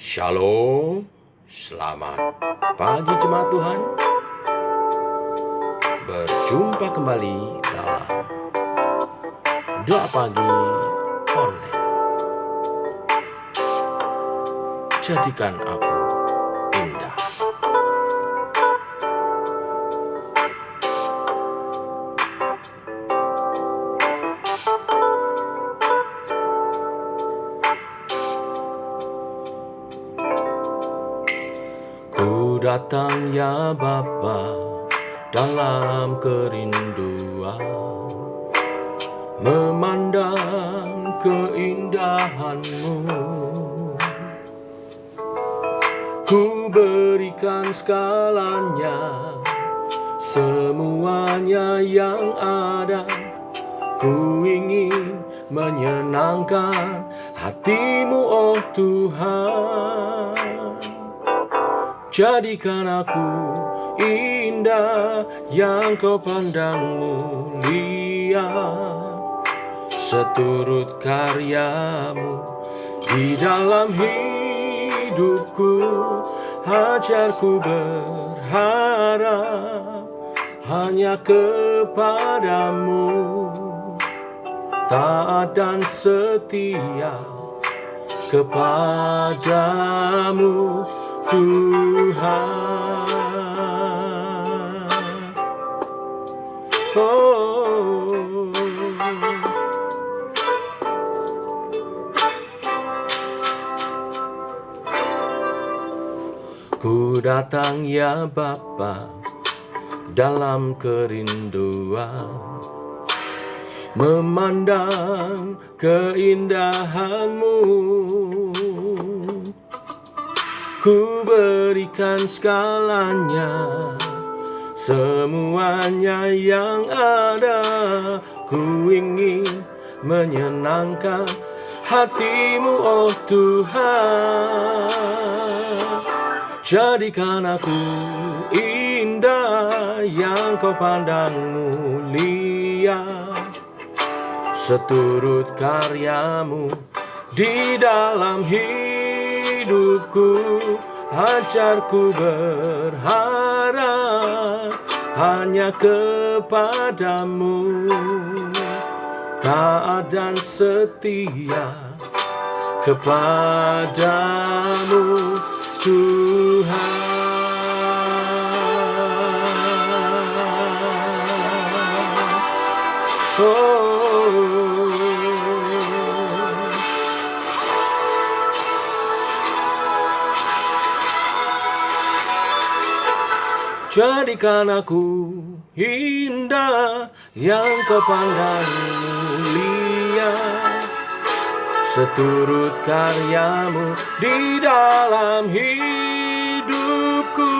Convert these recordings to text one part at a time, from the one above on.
Shalom, selamat pagi jemaat Tuhan. Berjumpa kembali dalam doa pagi online. Jadikan aku indah. Ku datang ya Bapa dalam kerinduan, memandang keindahan-Mu. Ku berikan segalanya, semuanya yang ada. Ku ingin menyenangkan hati-Mu, oh Tuhan. Jadikan aku indah yang Kau pandang mulia, seturut karya-Mu di dalam hidupku. Ajarku berharap hanya kepadamu, taat dan setia kepadamu Tuhan. Ku datang ya Bapa dalam kerinduan, memandang keindahan-Mu. Ku berikan segalanya, semuanya yang ada. Ku ingin menyenangkan hati-Mu, oh Tuhan. Jadikan aku indah yang Kau pandang mulia, seturut karya-Mu di dalam hidupku. Ajarku berharap hanya kepadamu, taat dan setia kepadamu Tuhan. Jadikan aku indah yang Kau pandang mulia, seturut karya-Mu di dalam hidupku.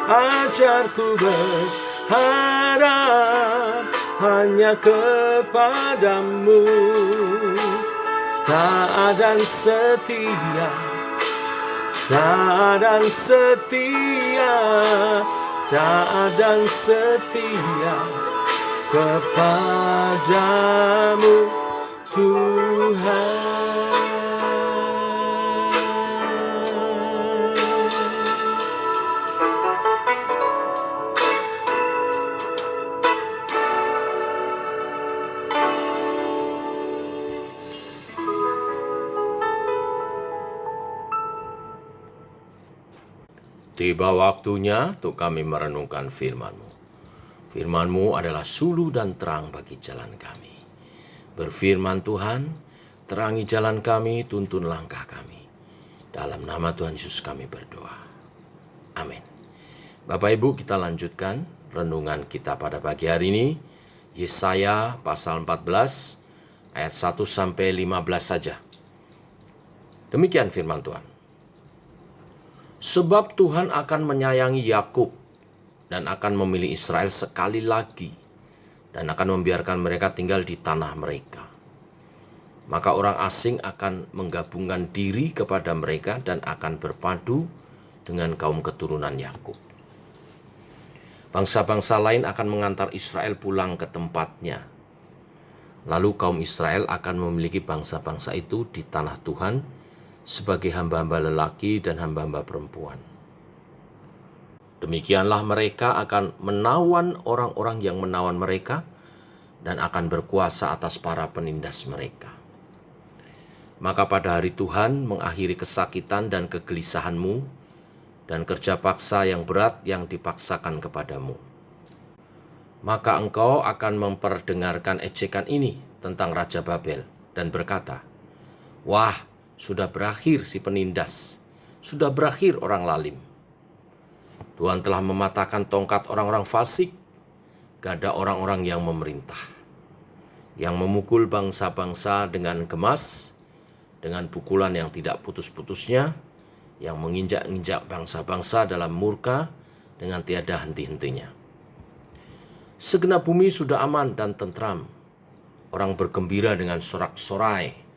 Ajarku berharap hanya kepadamu, taat dan setia, taat dan setia, taat dan setia kepadamu Tuhan. Tiba waktunya untuk kami merenungkan firman-Mu. Firman-Mu adalah suluh dan terang bagi jalan kami. Berfirman Tuhan, terangi jalan kami, tuntun langkah kami. Dalam nama Tuhan Yesus kami berdoa. Amin. Bapak Ibu, kita lanjutkan renungan kita pada pagi hari ini. Yesaya pasal 14 ayat 1 sampai 15 saja. Demikian firman Tuhan. Sebab Tuhan akan menyayangi Yakub dan akan memilih Israel sekali lagi, dan akan membiarkan mereka tinggal di tanah mereka. Maka orang asing akan menggabungkan diri kepada mereka dan akan berpadu dengan kaum keturunan Yakub. Bangsa-bangsa lain akan mengantar Israel pulang ke tempatnya. Lalu kaum Israel akan memiliki bangsa-bangsa itu di tanah Tuhan sebagai hamba-hamba lelaki dan hamba-hamba perempuan. Demikianlah mereka akan menawan orang-orang yang menawan mereka dan akan berkuasa atas para penindas mereka. Maka pada hari Tuhan mengakhiri kesakitan dan kegelisahanmu dan kerja paksa yang berat yang dipaksakan kepadamu. Maka engkau akan memperdengarkan ejekan ini tentang Raja Babel dan berkata, "Wah, sudah berakhir si penindas, sudah berakhir orang lalim. Tuhan telah mematahkan tongkat orang-orang fasik, gada orang-orang yang memerintah, yang memukul bangsa-bangsa dengan gemas, dengan pukulan yang tidak putus-putusnya, yang menginjak-injak bangsa-bangsa dalam murka dengan tiada henti-hentinya. Segenap bumi sudah aman dan tentram, orang bergembira dengan sorak-sorai,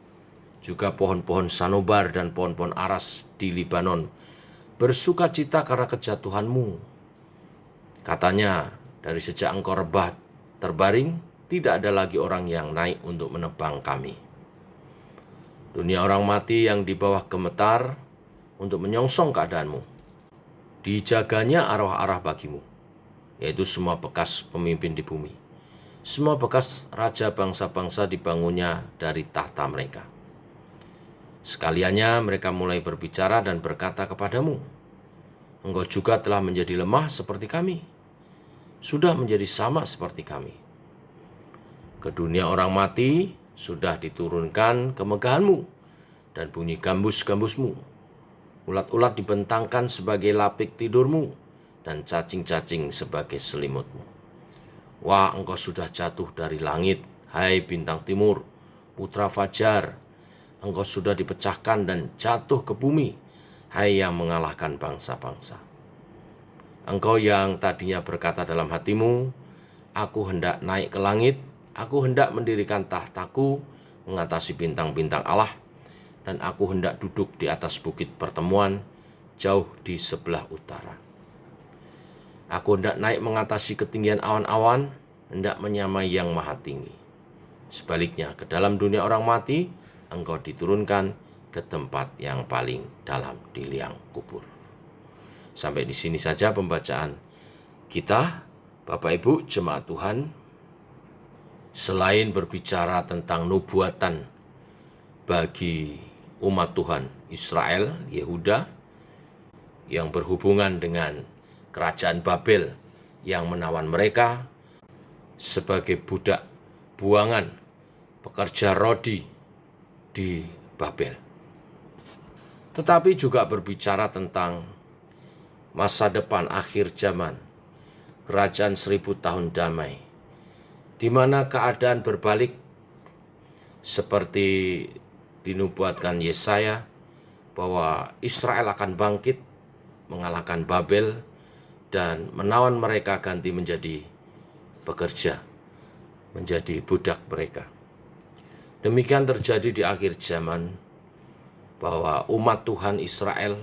juga pohon-pohon sanobar dan pohon-pohon aras di Libanon bersuka cita karena kejatuhanmu. Katanya, dari sejak engkau rebah terbaring, tidak ada lagi orang yang naik untuk menebang kami. Dunia orang mati yang di bawah gemetar untuk menyongsong keadaanmu. Dijaganya arwah-arwah bagimu, yaitu semua bekas pemimpin di bumi. Semua bekas raja bangsa-bangsa dibangunnya dari tahta mereka. Sekaliannya mereka mulai berbicara dan berkata kepadamu, engkau juga telah menjadi lemah seperti kami, sudah menjadi sama seperti kami. Ke dunia orang mati sudah diturunkan kemegahanmu dan bunyi gambus-gambusmu. Ulat-ulat dibentangkan sebagai lapik tidurmu dan cacing-cacing sebagai selimutmu. Wah, engkau sudah jatuh dari langit, hai bintang timur, putra fajar. Engkau sudah dipecahkan dan jatuh ke bumi, hai yang mengalahkan bangsa-bangsa. Engkau yang tadinya berkata dalam hatimu, aku hendak naik ke langit, aku hendak mendirikan tahtaku, mengatasi bintang-bintang Allah, dan aku hendak duduk di atas bukit pertemuan, jauh di sebelah utara. Aku hendak naik mengatasi ketinggian awan-awan, hendak menyamai yang maha tinggi. Sebaliknya, ke dalam dunia orang mati, engkau diturunkan ke tempat yang paling dalam di liang kubur. Sampai di sini saja pembacaan kita, Bapak Ibu jemaat Tuhan. Selain berbicara tentang nubuatan bagi umat Tuhan Israel, Yehuda, yang berhubungan dengan kerajaan Babel yang menawan mereka sebagai budak buangan, pekerja rodi di Babel. Tetapi juga berbicara tentang masa depan akhir zaman, kerajaan 1000 tahun damai, di mana keadaan berbalik seperti dinubuatkan Yesaya bahwa Israel akan bangkit, mengalahkan Babel, dan menawan mereka ganti menjadi pekerja, menjadi budak mereka. Demikian terjadi di akhir zaman, bahwa umat Tuhan Israel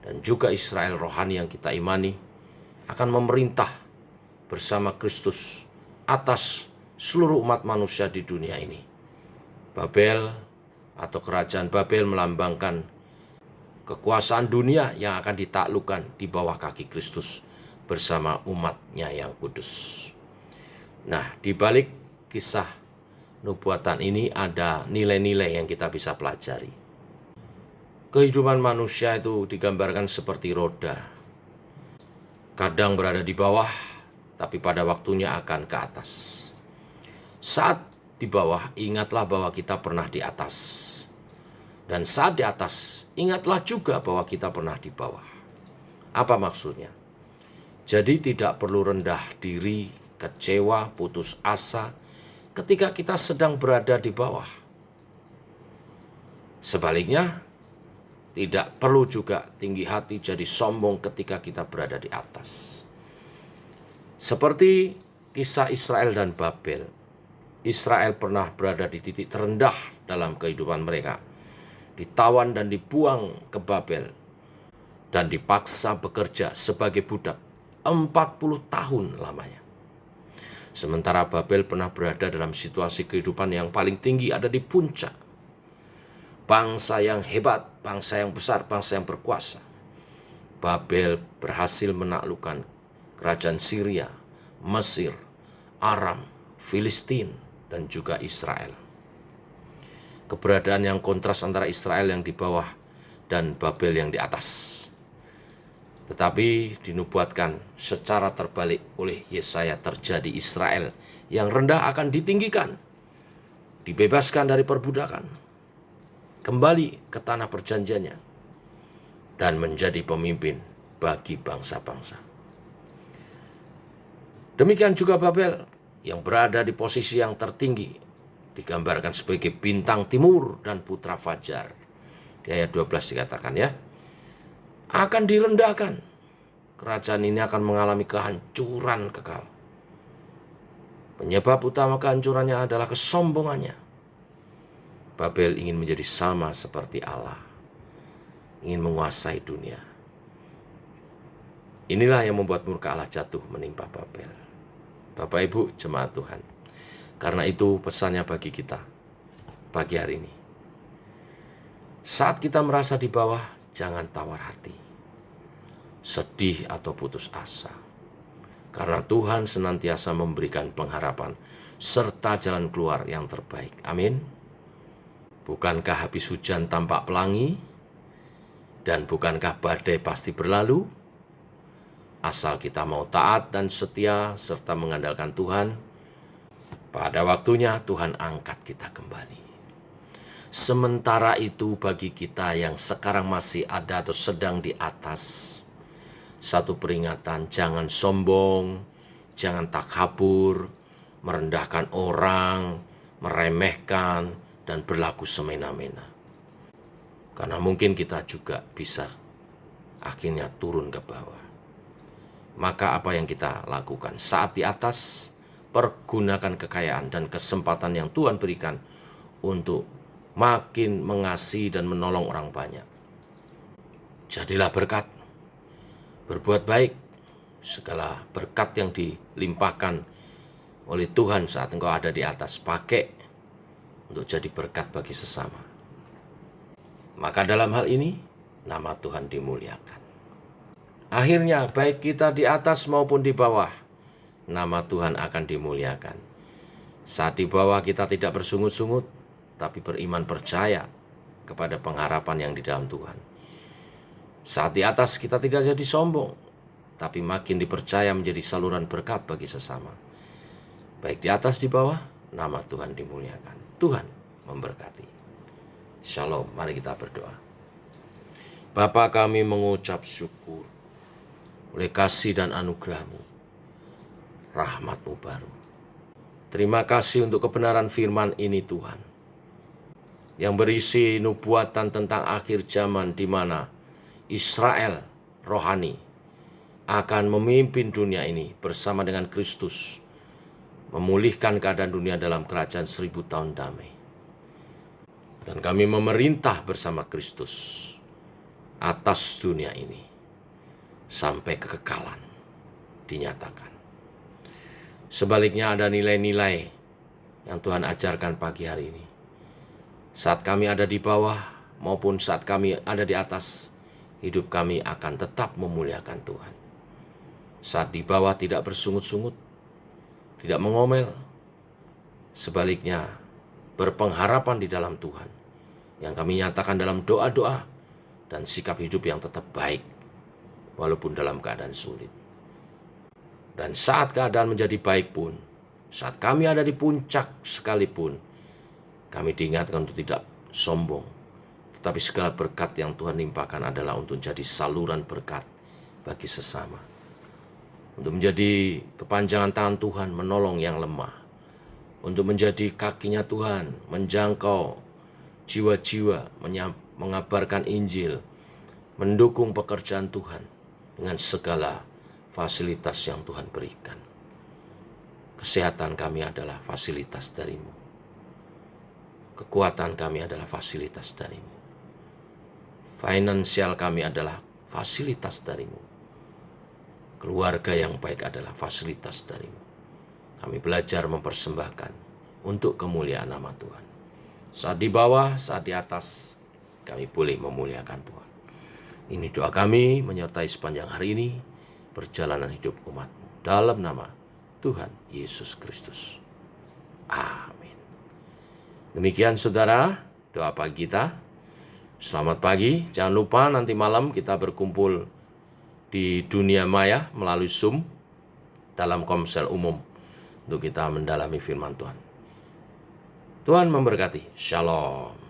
dan juga Israel rohani yang kita imani akan memerintah bersama Kristus atas seluruh umat manusia di dunia ini. Babel atau kerajaan Babel melambangkan kekuasaan dunia yang akan ditaklukkan di bawah kaki Kristus bersama umatnya yang kudus. Nah, di balik kisah nubuatan ini ada nilai-nilai yang kita bisa pelajari. Kehidupan manusia itu digambarkan seperti roda. Kadang berada di bawah, tapi pada waktunya akan ke atas. Saat di bawah, ingatlah bahwa kita pernah di atas. Dan saat di atas, ingatlah juga bahwa kita pernah di bawah. Apa maksudnya? Jadi tidak perlu rendah diri, kecewa, putus asa, ketika kita sedang berada di bawah. Sebaliknya, tidak perlu juga tinggi hati jadi sombong ketika kita berada di atas. Seperti kisah Israel dan Babel. Israel pernah berada di titik terendah dalam kehidupan mereka. Ditawan dan dibuang ke Babel. Dan dipaksa bekerja sebagai budak 40 tahun lamanya. Sementara Babel pernah berada dalam situasi kehidupan yang paling tinggi, ada di puncak. Bangsa yang hebat, bangsa yang besar, bangsa yang berkuasa. Babel berhasil menaklukkan kerajaan Syria, Mesir, Aram, Filistin, dan juga Israel. Keberadaan yang kontras antara Israel yang di bawah dan Babel yang di atas. Tetapi dinubuatkan secara terbalik oleh Yesaya terjadi Israel yang rendah akan ditinggikan, dibebaskan dari perbudakan, kembali ke tanah perjanjiannya, dan menjadi pemimpin bagi bangsa-bangsa. Demikian juga Babel yang berada di posisi yang tertinggi, digambarkan sebagai bintang timur dan putra fajar. Di ayat 12 dikatakan ya, akan direndahkan. Kerajaan ini akan mengalami kehancuran kekal. Penyebab utama kehancurannya adalah kesombongannya. Babel ingin menjadi sama seperti Allah, ingin menguasai dunia. Inilah yang membuat murka Allah jatuh menimpa Babel. Bapak Ibu jemaat Tuhan, karena itu pesannya bagi kita pagi hari ini. Saat kita merasa di bawah, jangan tawar hati, sedih atau putus asa. Karena Tuhan senantiasa memberikan pengharapan serta jalan keluar yang terbaik. Amin. Bukankah habis hujan tampak pelangi? Dan bukankah badai pasti berlalu? Asal kita mau taat dan setia serta mengandalkan Tuhan, pada waktunya Tuhan angkat kita kembali. Sementara itu bagi kita yang sekarang masih ada atau sedang di atas, satu peringatan, jangan sombong, jangan takabur, merendahkan orang, meremehkan, dan berlaku semena-mena. Karena mungkin kita juga bisa akhirnya turun ke bawah. Maka apa yang kita lakukan saat di atas, pergunakan kekayaan dan kesempatan yang Tuhan berikan untuk makin mengasihi dan menolong orang banyak. Jadilah berkat, berbuat baik, segala berkat yang dilimpahkan oleh Tuhan saat engkau ada di atas, pakai untuk jadi berkat bagi sesama. Maka dalam hal ini, nama Tuhan dimuliakan. Akhirnya, baik kita di atas maupun di bawah, nama Tuhan akan dimuliakan. Saat di bawah kita tidak bersungut-sungut, tapi beriman percaya kepada pengharapan yang di dalam Tuhan. Saat di atas kita tidak jadi sombong, tapi makin dipercaya menjadi saluran berkat bagi sesama. Baik di atas di bawah, nama Tuhan dimuliakan. Tuhan memberkati. Shalom, mari kita berdoa. Bapa, kami mengucap syukur oleh kasih dan anugerah-Mu, rahmat-Mu baru. Terima kasih untuk kebenaran firman ini Tuhan, yang berisi nubuatan tentang akhir zaman di mana Israel rohani akan memimpin dunia ini bersama dengan Kristus, memulihkan keadaan dunia dalam kerajaan 1000 tahun damai. Dan kami memerintah bersama Kristus atas dunia ini sampai kekekalan dinyatakan. Sebaliknya ada nilai-nilai yang Tuhan ajarkan pagi hari ini. Saat kami ada di bawah maupun saat kami ada di atas, hidup kami akan tetap memuliakan Tuhan. Saat di bawah tidak bersungut-sungut, tidak mengomel. Sebaliknya berpengharapan di dalam Tuhan, yang kami nyatakan dalam doa-doa dan sikap hidup yang tetap baik walaupun dalam keadaan sulit. Dan saat keadaan menjadi baik pun, saat kami ada di puncak sekalipun, kami diingatkan untuk tidak sombong. Tetapi segala berkat yang Tuhan limpahkan adalah untuk jadi saluran berkat bagi sesama. Untuk menjadi kepanjangan tangan Tuhan menolong yang lemah. Untuk menjadi kakinya Tuhan menjangkau jiwa-jiwa, mengabarkan Injil, mendukung pekerjaan Tuhan dengan segala fasilitas yang Tuhan berikan. Kesehatan kami adalah fasilitas dari-Mu. Kekuatan kami adalah fasilitas dari-Mu. Finansial kami adalah fasilitas dari-Mu. Keluarga yang baik adalah fasilitas dari-Mu. Kami belajar mempersembahkan untuk kemuliaan nama Tuhan. Saat di bawah, saat di atas, kami boleh memuliakan Tuhan. Ini doa kami menyertai sepanjang hari ini perjalanan hidup umat-Mu. Dalam nama Tuhan Yesus Kristus. Amin. Demikian saudara, doa pagi kita. Selamat pagi, jangan lupa nanti malam kita berkumpul di dunia maya melalui Zoom dalam komsel umum untuk kita mendalami firman Tuhan. Tuhan memberkati. Shalom.